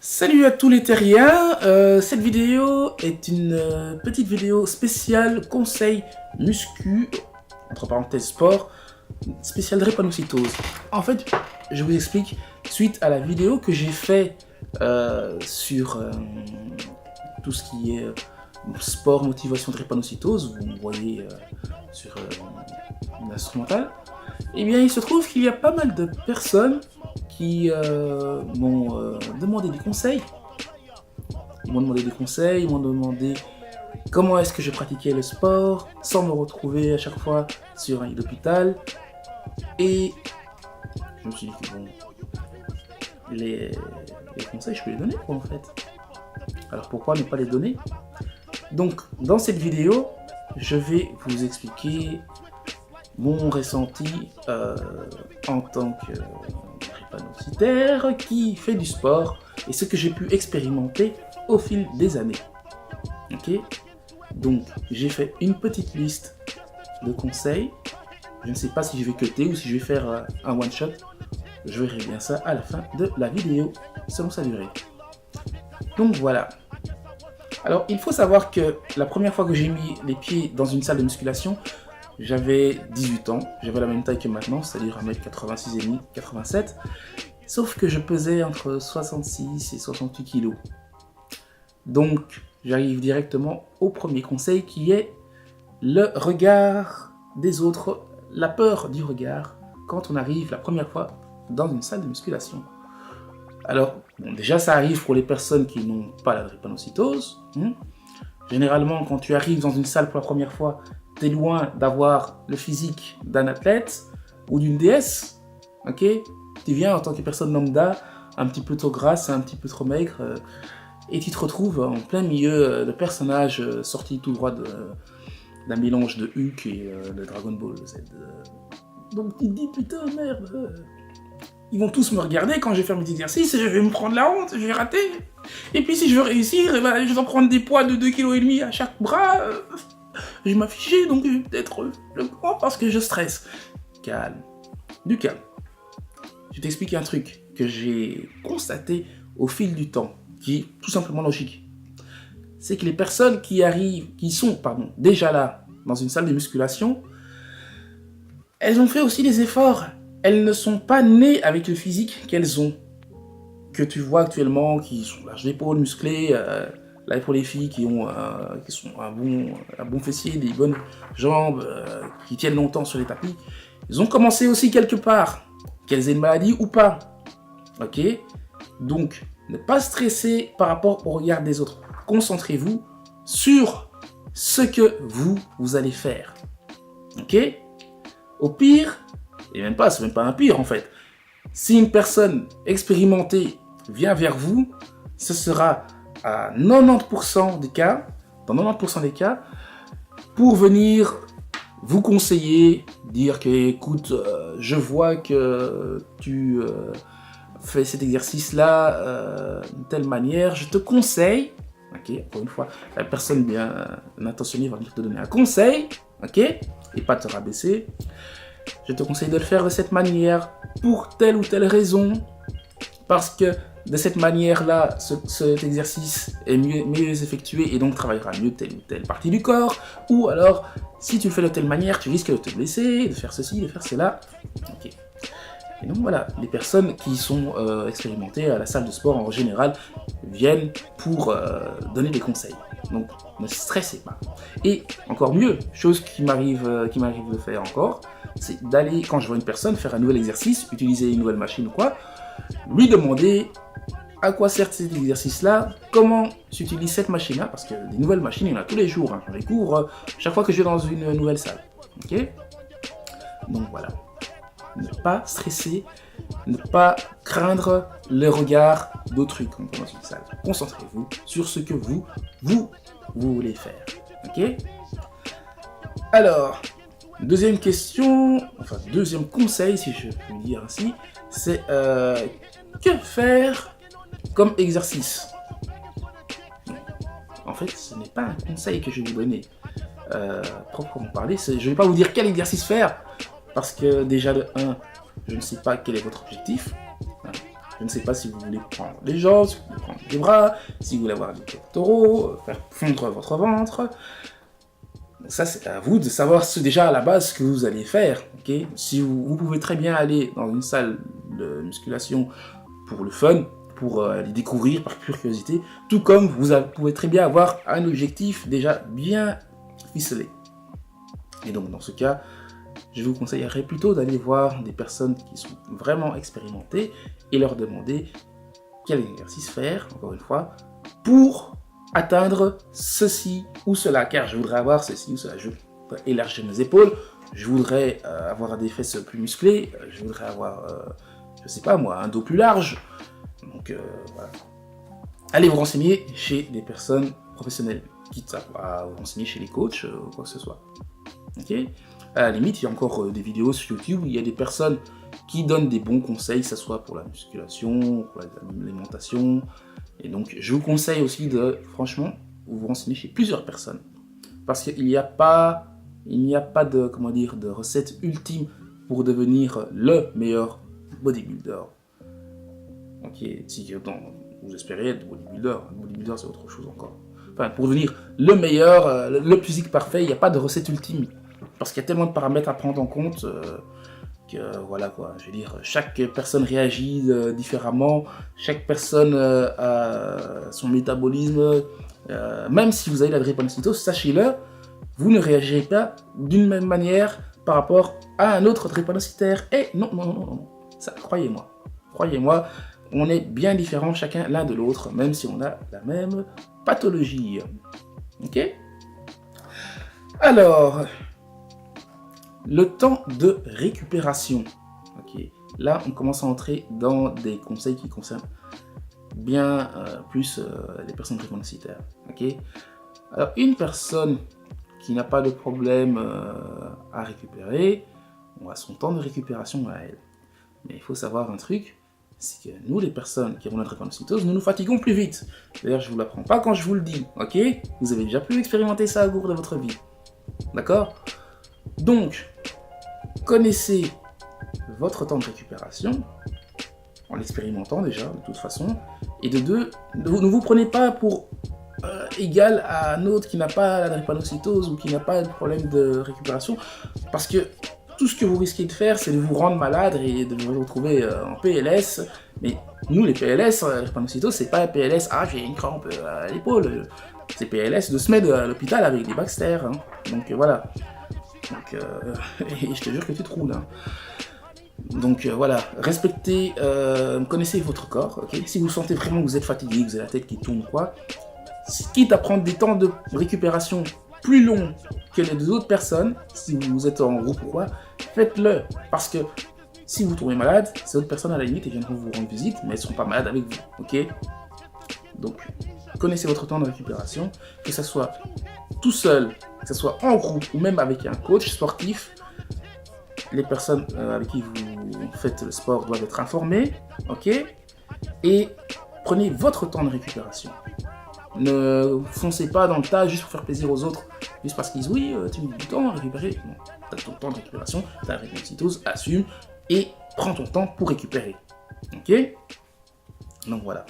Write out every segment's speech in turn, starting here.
Salut à tous les terriens, cette vidéo est une petite vidéo spéciale conseil muscu, entre parenthèses sport, spécial drépanocytose. En fait, je vous explique, suite à la vidéo que j'ai fait sur tout ce qui est sport, motivation, drépanocytose, vous me voyez sur une instrumentale, et bien il se trouve qu'il y a pas mal de personnes qui m'ont demandé des conseils. Ils m'ont demandé comment est-ce que je pratiquais le sport sans me retrouver à chaque fois sur un lit d'hôpital. Et je me suis dit que bon, les conseils, je peux les donner quoi en fait. Alors pourquoi ne pas les donner? Donc dans cette vidéo, je vais vous expliquer mon ressenti en tant que drépanocytaire qui fait du sport et ce que j'ai pu expérimenter au fil des années. Ok, donc j'ai fait une petite liste de conseils. Je ne sais pas si je vais cutter ou si je vais faire un one shot. Je verrai bien ça à la fin de la vidéo selon sa durée. Donc voilà. Alors il faut savoir que la première fois que j'ai mis les pieds dans une salle de musculation, j'avais 18 ans, j'avais la même taille que maintenant, c'est-à-dire 1m86,5, 87, sauf que je pesais entre 66 et 68 kg. Donc, j'arrive directement au premier conseil qui est le regard des autres, la peur du regard quand on arrive la première fois dans une salle de musculation. Alors, bon, déjà ça arrive pour les personnes qui n'ont pas la drépanocytose. Généralement, quand tu arrives dans une salle pour la première fois, t'es loin d'avoir le physique d'un athlète ou d'une déesse, ok? Tu viens en tant que personne lambda, un petit peu trop grasse, un petit peu trop maigre, et tu te retrouves en plein milieu de personnages sortis tout droit d'un mélange de Hulk et de Dragon Ball Z. Donc tu te dis, putain, merde, ils vont tous me regarder quand je vais faire mes exercices, et je vais me prendre la honte, je vais rater. Et puis si je veux réussir, je dois prendre des poids de 2,5 kg à chaque bras. Je vais m'afficher, donc peut-être le grand parce que je stresse. Calme. Du calme. Je vais t'expliquer un truc que j'ai constaté au fil du temps, qui est tout simplement logique. C'est que les personnes qui sont déjà là, dans une salle de musculation, elles ont fait aussi des efforts. Elles ne sont pas nées avec le physique qu'elles ont. Que tu vois actuellement, qui sont larges d'épaules, musclées, là pour les filles qui sont un bon fessier, des bonnes jambes, qui tiennent longtemps sur les tapis, ils ont commencé aussi quelque part, qu'elles aient une maladie ou pas. Ok? Donc, ne pas stresser par rapport au regard des autres. Concentrez-vous sur ce que vous allez faire. Ok? Au pire, et même pas, c'est même pas un pire en fait. Si une personne expérimentée vient vers vous, ce sera à 90% des cas, dans 90% des cas, pour venir vous conseiller, dire que écoute, je vois que tu fais cet exercice-là d'une telle manière, je te conseille, ok, encore une fois, la personne bien intentionnée va venir te donner un conseil, ok, et pas te rabaisser. Je te conseille de le faire de cette manière pour telle ou telle raison, parce que de cette manière-là, cet exercice est mieux effectué et donc travaillera mieux telle ou telle partie du corps. Ou alors, si tu le fais de telle manière, tu risques de te blesser, de faire ceci, de faire cela. Okay. Et donc voilà, les personnes qui sont expérimentées à la salle de sport en général viennent pour donner des conseils. Donc ne stressez pas. Et encore mieux, chose qui m'arrive de faire encore, c'est d'aller, quand je vois une personne faire un nouvel exercice, utiliser une nouvelle machine ou quoi, lui demander à quoi sert cet exercice-là, comment s'utilise cette machine-là, parce que des nouvelles machines, il y en a tous les jours, hein. Je découvre chaque fois que je vais dans une nouvelle salle. Ok? Donc voilà. Ne pas stresser, ne pas craindre le regard d'autrui quand on est dans une salle. Concentrez-vous sur ce que vous voulez faire. Ok? Alors, deuxième question, enfin deuxième conseil, si je peux dire ainsi, c'est que faire comme exercice? En fait, ce n'est pas un conseil que je vais vous donner proprement parler. Je ne vais pas vous dire quel exercice faire, parce que déjà de 1, je ne sais pas quel est votre objectif. Je ne sais pas si vous voulez prendre des gens, si vous voulez prendre des bras, si vous voulez avoir des pectoraux, faire fondre votre ventre. Donc ça, c'est à vous de savoir déjà à la base ce que vous allez faire. Okay, si vous pouvez très bien aller dans une salle de musculation pour le fun, pour les découvrir par pure curiosité, tout comme vous pouvez très bien avoir un objectif déjà bien ficelé. Et donc dans ce cas, je vous conseillerais plutôt d'aller voir des personnes qui sont vraiment expérimentées et leur demander quel exercice faire, encore une fois, pour atteindre ceci ou cela, car je voudrais avoir ceci ou cela. Je voudrais élargir mes épaules, je voudrais avoir des fesses plus musclées, je voudrais avoir, je sais pas moi, un dos plus large. Donc voilà. Allez vous renseigner chez des personnes professionnelles, quitte à vous renseigner chez les coachs ou quoi que ce soit. Ok ? À la limite, il y a encore des vidéos sur YouTube où il y a des personnes qui donnent des bons conseils, que ce soit pour la musculation, pour l'alimentation. Et donc, je vous conseille aussi de, franchement, vous renseigner chez plusieurs personnes. Parce qu'il n'y a pas, de, comment dire, de recette ultime pour devenir le meilleur bodybuilder. Ok, si vous espérez être bodybuilder, bodybuilder c'est autre chose encore. Enfin, pour devenir le meilleur, le physique parfait, il n'y a pas de recette ultime. Parce qu'il y a tellement de paramètres à prendre en compte que voilà quoi, je veux dire, chaque personne réagit différemment, chaque personne a son métabolisme, même si vous avez la drépanocytose, sachez-le, vous ne réagirez pas d'une même manière par rapport à un autre drépanocytaire. Et non, ça, croyez-moi, on est bien différents chacun l'un de l'autre, même si on a la même pathologie. Ok ? Alors, le temps de récupération. Ok, là, on commence à entrer dans des conseils qui concernent bien plus les personnes drépanocytaires. Ok, alors une personne qui n'a pas de problème à récupérer, on a son temps de récupération à elle. Mais il faut savoir un truc, c'est que nous, les personnes qui avons la drépanocytose, nous nous fatiguons plus vite. D'ailleurs, je ne vous l'apprends pas quand je vous le dis. Ok, vous avez déjà pu expérimenter ça au cours de votre vie. D'accord ? Donc, connaissez votre temps de récupération, en l'expérimentant déjà, de toute façon, et de deux, ne vous prenez pas pour égal à un autre qui n'a pas la drépanocytose ou qui n'a pas de problème de récupération, parce que tout ce que vous risquez de faire, c'est de vous rendre malade et de vous retrouver en PLS, mais nous, les PLS, la drépanocytose, c'est pas un PLS, ah j'ai une crampe à l'épaule, c'est PLS de se mettre à l'hôpital avec des Baxter, hein. Donc voilà. Donc, et je te jure que tu te roules. Hein. Donc voilà, respectez, connaissez votre corps. Okay, si vous sentez vraiment que vous êtes fatigué, que vous avez la tête qui tourne, quoi, quitte à prendre des temps de récupération plus longs que les deux autres personnes, si vous êtes en groupe ou quoi, faites-le. Parce que si vous tombez malade, ces autres personnes à la limite, elles viendront vous rendre visite, mais elles ne seront pas malades avec vous. Ok ? Donc, connaissez votre temps de récupération, que ce soit tout seul, que ce soit en groupe ou même avec un coach sportif. Les personnes avec qui vous faites le sport doivent être informées, ok ? Et prenez votre temps de récupération. Ne foncez pas dans le tas juste pour faire plaisir aux autres, juste parce qu'ils disent oui, tu as du temps à récupérer. Non, tu as ton temps de récupération, tu as la drépanocytose, assume et prends ton temps pour récupérer. Ok ? Donc voilà.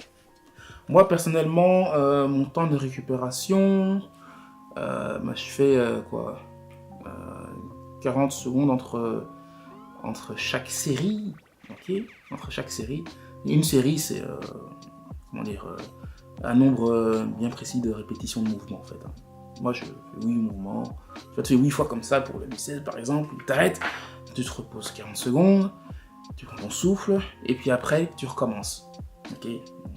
Moi personnellement, mon temps de récupération, je fais 40 secondes entre chaque série, ok ? Entre chaque série. Une série, c'est un nombre bien précis de répétitions de mouvements en fait. Hein. Moi, je fais 8 mouvements. Tu fais 8 fois comme ça pour le bicep par exemple. Tu t'arrêtes, tu te reposes 40 secondes, tu prends ton souffle et puis après tu recommences. Ok ?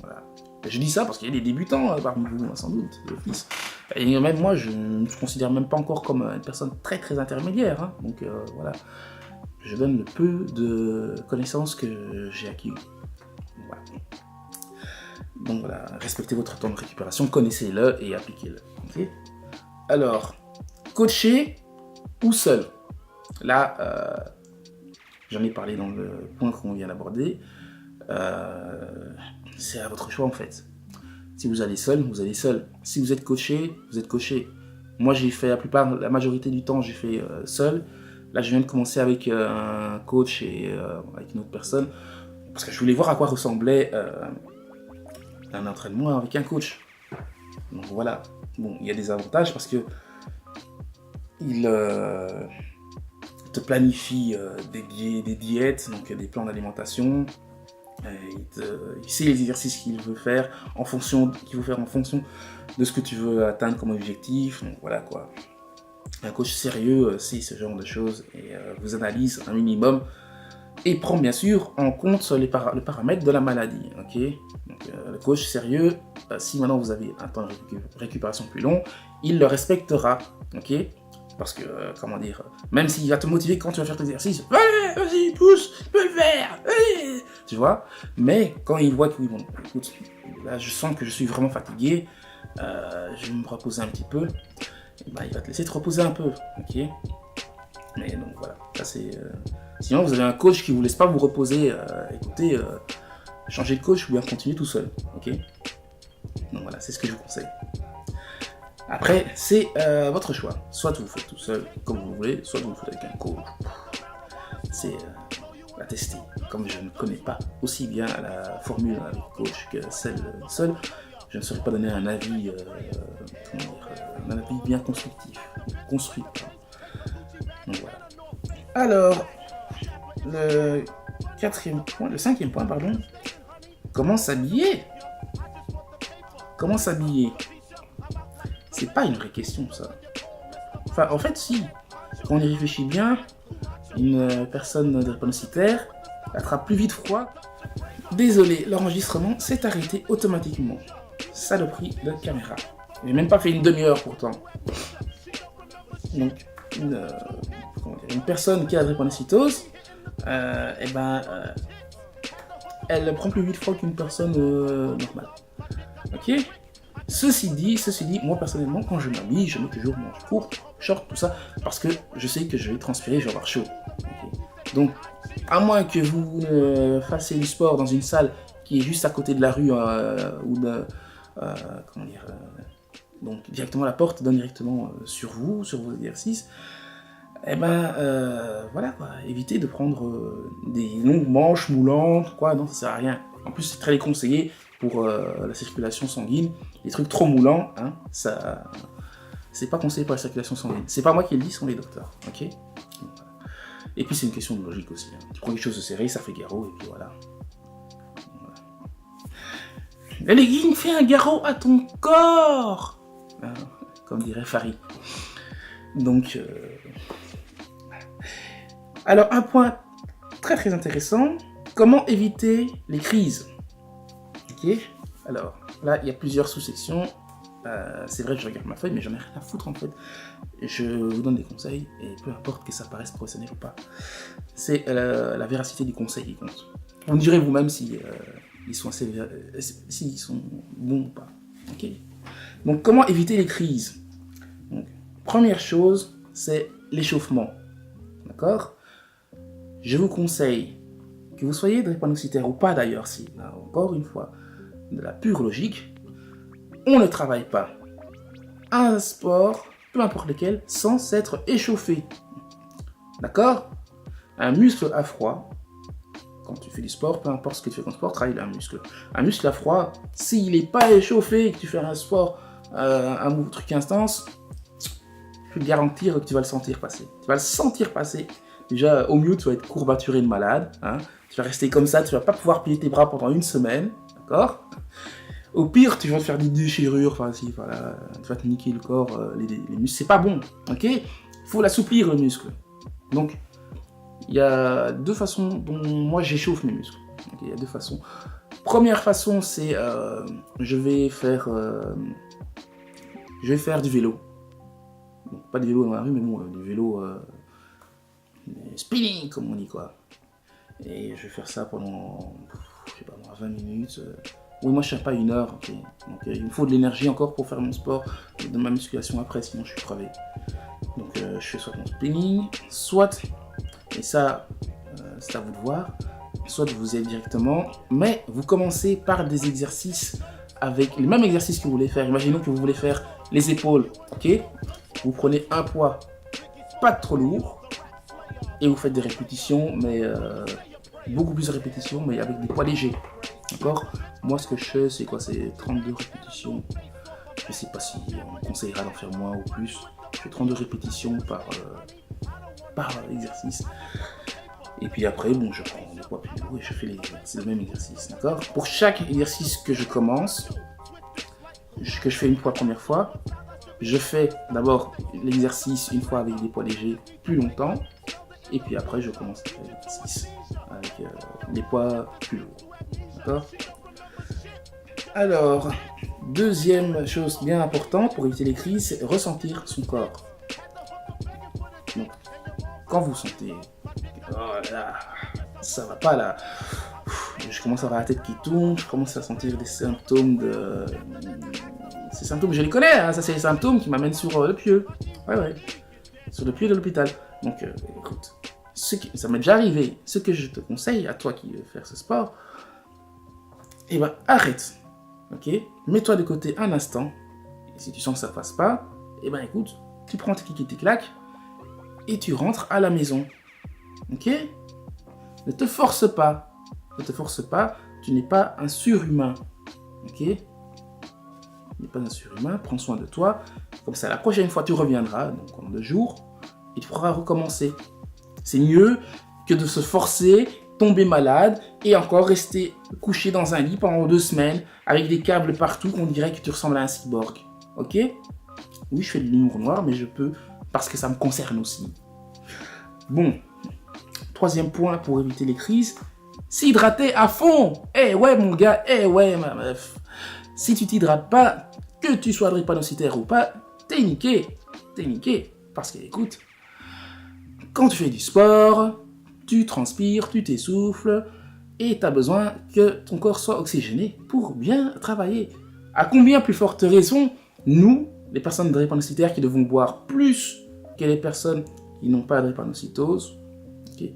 Voilà. Je dis ça parce qu'il y a des débutants parmi vous, sans doute, d'office. Et même moi, je ne me considère même pas encore comme une personne très très intermédiaire. Hein. Donc voilà, je donne le peu de connaissances que j'ai acquis. Voilà. Donc voilà, respectez votre temps de récupération, connaissez-le et appliquez-le. Okay ? Alors, coacher ou seul ? Là, j'en ai parlé dans le point qu'on vient d'aborder. C'est à votre choix en fait. Si vous allez seul, vous allez seul. Si vous êtes coaché, vous êtes coaché. Moi, j'ai fait la majorité du temps, j'ai fait seul. Là, je viens de commencer avec un coach et avec une autre personne parce que je voulais voir à quoi ressemblait un entraînement avec un coach. Donc voilà. Bon, il y a des avantages parce que il te planifie des diètes, donc des plans d'alimentation. Il sait les exercices qu'il veut faire en fonction de ce que tu veux atteindre comme objectif. Donc voilà quoi. Un coach sérieux sait ce genre de choses et vous analyse un minimum et prend bien sûr en compte le paramètre de la maladie. Okay, donc, le coach sérieux, si maintenant vous avez un temps de récupération plus long, il le respectera. Okay, parce que, comment dire, même s'il va te motiver quand tu vas faire tes exercices, allez, vas-y, pousse, tu peux le faire, allez, tu vois, mais quand il voit que, oui, bon, écoute, là, je sens que je suis vraiment fatigué, je vais me reposer un petit peu, bah, il va te laisser te reposer un peu, ok. Mais donc voilà, ça c'est... Sinon, vous avez un coach qui ne vous laisse pas vous reposer, écoutez, changez de coach ou bien continuez tout seul, ok. Donc voilà, c'est ce que je vous conseille. Après, c'est votre choix. Soit vous faites tout seul, comme vous voulez, soit vous le faites avec un coach. C'est à tester. Comme je ne connais pas aussi bien la formule avec coach que celle seule, je ne saurais pas donner un avis, un avis bien construit. Donc voilà. Alors, le cinquième point, comment s'habiller? Comment s'habiller? C'est pas une vraie question, ça. Enfin, en fait, si. Quand on y réfléchit bien, une personne drépanocytaire attrape plus vite froid. Désolé, l'enregistrement s'est arrêté automatiquement. Saloperie de caméra. J'ai même pas fait une demi-heure pourtant. Donc, une personne qui a la drépanocytose, elle prend plus vite froid qu'une personne normale. Ok? Ceci dit, moi personnellement, quand je m'habille, je mets toujours mon court, short, tout ça, parce que je sais que je vais transpirer, je vais avoir chaud. Okay. Donc, à moins que vous fassiez du sport dans une salle qui est juste à côté de la rue, ou de, donc directement la porte donne directement sur vous, sur vos exercices, voilà quoi, évitez de prendre des longues manches moulantes, quoi, non, ça sert à rien. En plus, c'est très déconseillé pour la circulation sanguine. Les trucs trop moulants, hein, ça, c'est pas conseillé pour la circulation sanguine. C'est pas moi qui le dis, ce sont les docteurs, ok. Et puis c'est une question de logique aussi. Hein. Tu prends quelque chose de serré, ça fait garrot, et puis voilà. Le legging fait un garrot à ton corps, hein, comme dirait Farid. Donc, alors un point très très intéressant, comment éviter les crises. Ok, alors là il y a plusieurs sous-sections. C'est vrai que je regarde ma feuille, mais j'en ai rien à foutre en fait. Je vous donne des conseils et peu importe que ça paraisse professionnel ou pas, c'est la véracité du conseil qui compte. Vous me direz vous-même si ils sont s'ils sont bons ou pas. Ok. Donc comment éviter les crises? Donc, première chose, c'est l'échauffement. D'accord? Je vous conseille, que vous soyez drépanocytaire ou pas d'ailleurs, si, là, encore une fois, de la pure logique, on ne travaille pas un sport, peu importe lequel, sans s'être échauffé. D'accord? Un muscle à froid, quand tu fais du sport, peu importe ce que tu fais comme sport, travaille un muscle. Un muscle à froid, s'il n'est pas échauffé et que tu fais un sport, un truc intense, je peux te garantir que tu vas le sentir passer. Tu vas le sentir passer. Déjà, au mieux, tu vas être courbaturé de malade. Hein. Tu vas rester comme ça, tu vas pas pouvoir plier tes bras pendant une semaine. D'accord? Au pire, tu vas te faire des déchirures, enfin, si, voilà, tu vas te niquer le corps, les muscles. C'est pas bon, ok? Il faut l'assouplir, le muscle. Donc, il y a deux façons dont moi j'échauffe mes muscles. Okay, il y a deux façons. Première façon, c'est je vais faire du vélo. Donc, pas du vélo dans la rue, mais bon, du vélo spinning, comme on dit, quoi. Et je vais faire ça pendant, je sais pas moi, 20 minutes. Oui, moi je ne tiens pas une heure, okay. Donc il me faut de l'énergie encore pour faire mon sport, de ma musculation après, sinon je suis crevé. Donc je fais soit mon spinning, soit, et ça c'est à vous de voir, soit vous y allez directement, mais vous commencez par des exercices avec les mêmes exercices que vous voulez faire. Imaginons que vous voulez faire les épaules, ok? Vous prenez un poids pas trop lourd et vous faites des répétitions, mais beaucoup plus de répétitions, mais avec des poids légers. D'accord? Moi, ce que je fais, c'est quoi? C'est 32 répétitions. Je ne sais pas si on conseillera d'en faire moins ou plus. Je fais 32 répétitions par exercice. Et puis après, bon, je prends des poids plus lourds et je fais le même exercice. D'accord? Pour chaque exercice que je commence, que je fais une fois la première fois, je fais d'abord l'exercice une fois avec des poids légers plus longtemps. Et puis après, je commence à faire l'exercice avec des poids plus lourds. D'accord? Alors, deuxième chose bien importante pour éviter les crises, c'est ressentir son corps. Donc, quand vous sentez, oh là, ça va pas là, je commence à avoir la tête qui tourne, je commence à sentir des symptômes de... Ces symptômes, je les connais, hein, ça c'est les symptômes qui m'amènent sur le pieu. Ouais, sur le pieu de l'hôpital. Donc, écoute, ça m'est déjà arrivé. Ce que je te conseille, à toi qui veux faire ce sport, eh ben, arrête. Ok? Mets-toi de côté un instant. Et si tu sens que ça ne passe pas, eh ben, écoute, tu prends tes clics et tes claques et tu rentres à la maison. Ok? Ne te force pas. Ne te force pas. Tu n'es pas un surhumain. Ok? Tu n'es pas un surhumain. Prends soin de toi. Comme ça, la prochaine fois, tu reviendras, donc en 2 jours, et tu pourras recommencer. C'est mieux que de se forcer, tomber malade et encore rester couché dans un lit pendant 2 semaines avec des câbles partout qu'on dirait que tu ressembles à un cyborg. Ok? Oui, je fais de l'humour noir, mais je peux parce que ça me concerne aussi. Bon, 3e point pour éviter les crises, s'hydrater à fond. Eh ouais mon gars, eh ouais ma meuf. Si tu t'hydrates pas, que tu sois drépanocytaire ou pas, t'es niqué. T'es niqué. Parce que écoute, quand tu fais du sport, tu transpires, tu t'essouffles et tu as besoin que ton corps soit oxygéné pour bien travailler. À combien plus forte raison, nous, les personnes drépanocytaires qui devons boire plus que les personnes qui n'ont pas de drépanocytose, okay,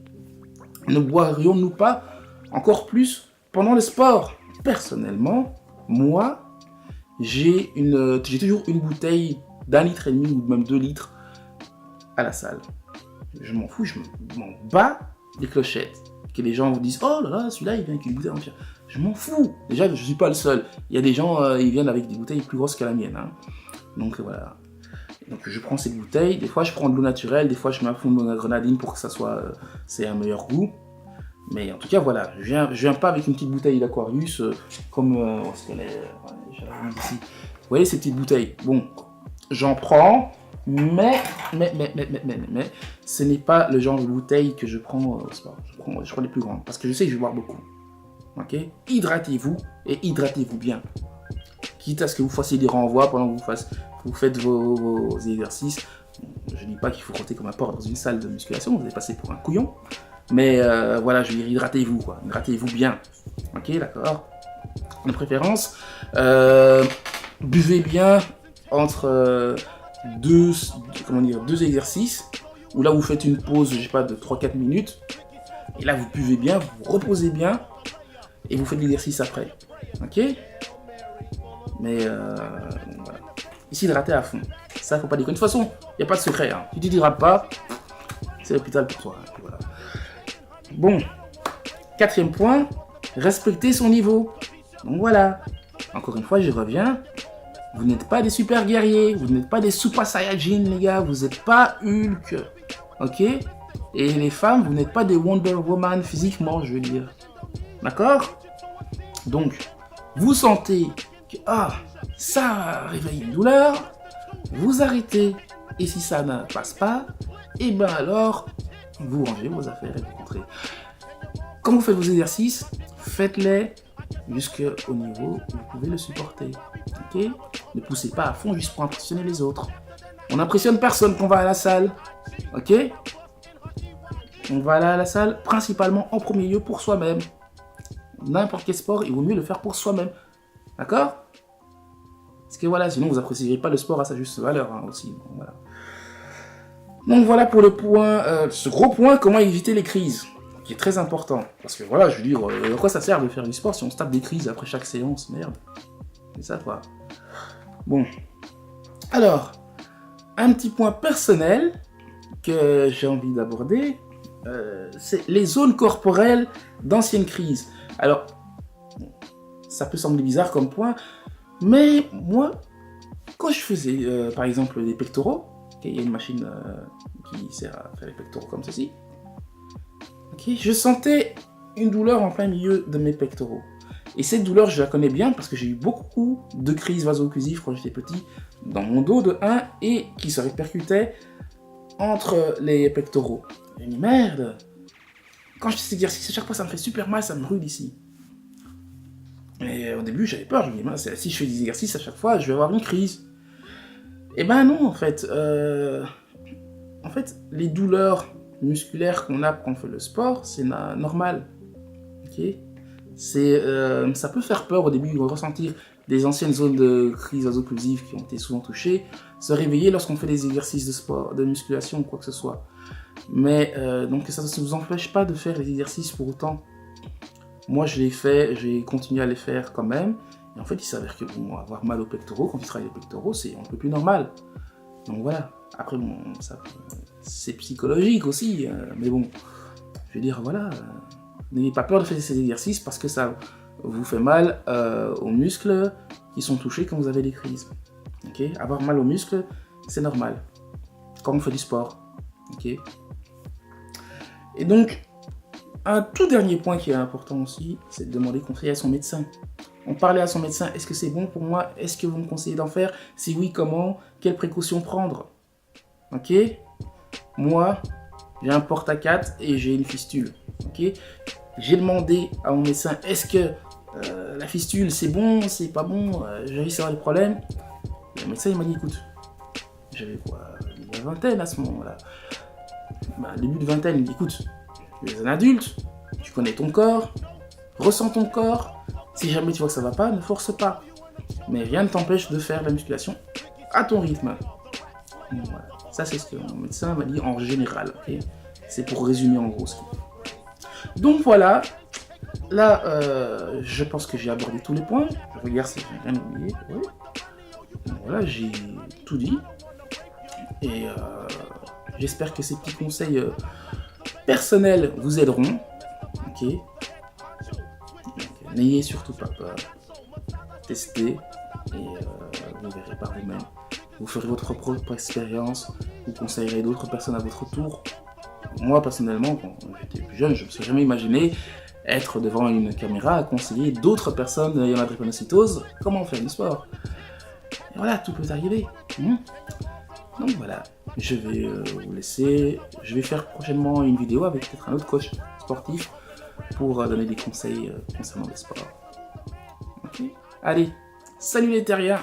ne boirions-nous pas encore plus pendant le sport? Personnellement, moi, j'ai toujours une bouteille d'1,5 litre ou même 2 litres à la salle. Je m'en fous, je m'en bats les clochettes. Que les gens vous disent, oh là là, celui-là, il vient avec une bouteille entière. Je m'en fous. Déjà, je ne suis pas le seul. Il y a des gens, ils viennent avec des bouteilles plus grosses que la mienne. Hein. Donc voilà. Donc je prends ces bouteilles. Des fois, je prends de l'eau naturelle. Des fois, je mets un fond de la grenadine pour que ça soit, c'est un meilleur goût. Mais en tout cas, voilà. Je viens pas avec une petite bouteille d'Aquarius comme, ce qu'elle est, ici. Vous voyez ces petites bouteilles? Bon, j'en prends. Mais, ce n'est pas le genre de bouteille que je prends au sport. Je prends les plus grandes parce que je sais que je vais boire beaucoup. Ok? Hydratez-vous et hydratez-vous bien. Quitte à ce que vous fassiez des renvois pendant que vous faites vos exercices. Je ne dis pas qu'il faut rôter comme un porc dans une salle de musculation, vous allez passer pour un couillon. Mais voilà, je veux dire, hydratez-vous, quoi. Hydratez-vous bien. Ok, d'accord? De préférence, buvez bien entre... deux exercices où là vous faites une pause, je sais pas, de 3-4 minutes et là vous buvez bien, vous reposez bien et vous faites l'exercice après. Ok? Mais voilà. Et s'hydrater à fond. Ça, faut pas déconner. De toute façon, il n'y a pas de secret. Hein. Si tu t'hydrates pas, c'est l'hôpital pour toi. Voilà. Bon. 4e point, respecter son niveau. Donc voilà. Encore une fois, je reviens. Vous n'êtes pas des super guerriers, vous n'êtes pas des super saiyajins, les gars, vous n'êtes pas Hulk, ok? Et les femmes, vous n'êtes pas des Wonder Woman physiquement, je veux dire. D'accord? Donc, vous sentez que, ça réveille une douleur, vous arrêtez. Et si ça ne passe pas, et ben alors, vous rangez vos affaires et vous rentrez. Quand vous faites vos exercices, faites-les jusqu'au niveau où vous pouvez le supporter. Ok? Ne poussez pas à fond juste pour impressionner les autres. On n'impressionne personne quand on va à la salle. Ok? On va aller à la salle principalement en premier lieu pour soi-même. N'importe quel sport, il vaut mieux le faire pour soi-même. D'accord? Parce que voilà, sinon vous n'apprécierez pas le sport à sa juste valeur hein, aussi. Donc voilà pour le point, ce gros point, comment éviter les crises. Qui est très important. Parce que voilà, je veux dire, à quoi ça sert de faire du sport si on se tape des crises après chaque séance? Merde. C'est ça quoi. Bon. Alors, un petit point personnel que j'ai envie d'aborder, c'est les zones corporelles d'anciennes crises. Alors, ça peut sembler bizarre comme point, mais moi, quand je faisais par exemple des pectoraux, il y a une machine qui sert à faire les pectoraux comme ceci, je sentais une douleur en plein milieu de mes pectoraux. Et cette douleur, je la connais bien parce que j'ai eu beaucoup de crises vaso-occlusives quand j'étais petit dans mon dos de 1 et qui se répercutaient entre les pectoraux. J'ai dit merde, quand je fais cet exercice, à chaque fois ça me fait super mal, ça me brûle ici. Et au début j'avais peur, je me dis si je fais des exercices à chaque fois, je vais avoir une crise. Et ben non en fait, les douleurs musculaires qu'on a quand on fait le sport, c'est normal. Ça peut faire peur au début, ressentir des anciennes zones de crise vaso-occlusive qui ont été souvent touchées, se réveiller lorsqu'on fait des exercices de sport, de musculation ou quoi que ce soit. Mais donc ça ne vous empêche pas de faire les exercices pour autant. Moi je l'ai fait, j'ai continué à les faire quand même. Et en fait il s'avère que avoir mal aux pectoraux, quand il travaille les pectoraux, c'est un peu plus normal. Donc voilà, après bon, c'est psychologique aussi, mais bon, je veux dire voilà, n'ayez pas peur de faire ces exercices parce que ça vous fait mal aux muscles qui sont touchés quand vous avez des crises. Avoir mal aux muscles, c'est normal, quand on fait du sport. Et donc, un tout dernier point qui est important aussi, c'est de demander conseil à son médecin. On parlait à son médecin, est-ce que c'est bon pour moi? Est-ce que vous me conseillez d'en faire? Si oui, comment? Quelles précautions prendre? Moi, j'ai un porte-à-4 et j'ai une fistule. J'ai demandé à mon médecin, est-ce que la fistule c'est bon, c'est pas bon, j'ai réussi à avoir des problèmes. Le médecin il m'a dit, écoute, j'avais quoi, la vingtaine à ce moment-là. Début de vingtaine, il me dit, écoute, tu es un adulte, tu connais ton corps, ressens ton corps, si jamais tu vois que ça va pas, ne force pas. Mais rien ne t'empêche de faire la musculation à ton rythme. Voilà. Ça c'est ce que mon médecin m'a dit en général. C'est pour résumer en gros ce qu'il dit. Donc voilà, là je pense que j'ai abordé tous les points. Je regarde si j'ai rien oublié. Ouais. Voilà, j'ai tout dit. Et j'espère que ces petits conseils personnels vous aideront. N'ayez surtout pas peur. Testez et vous verrez par vous-même. Vous ferez votre propre expérience. Vous conseillerez d'autres personnes à votre tour. Moi, personnellement, quand j'étais plus jeune, je ne me suis jamais imaginé être devant une caméra à conseiller d'autres personnes ayant la drépanocytose comment faire du sport. Et voilà, tout peut arriver. Donc voilà, je vais vous laisser. Je vais faire prochainement une vidéo avec peut-être un autre coach sportif pour donner des conseils concernant le sport. Allez, salut les terriens!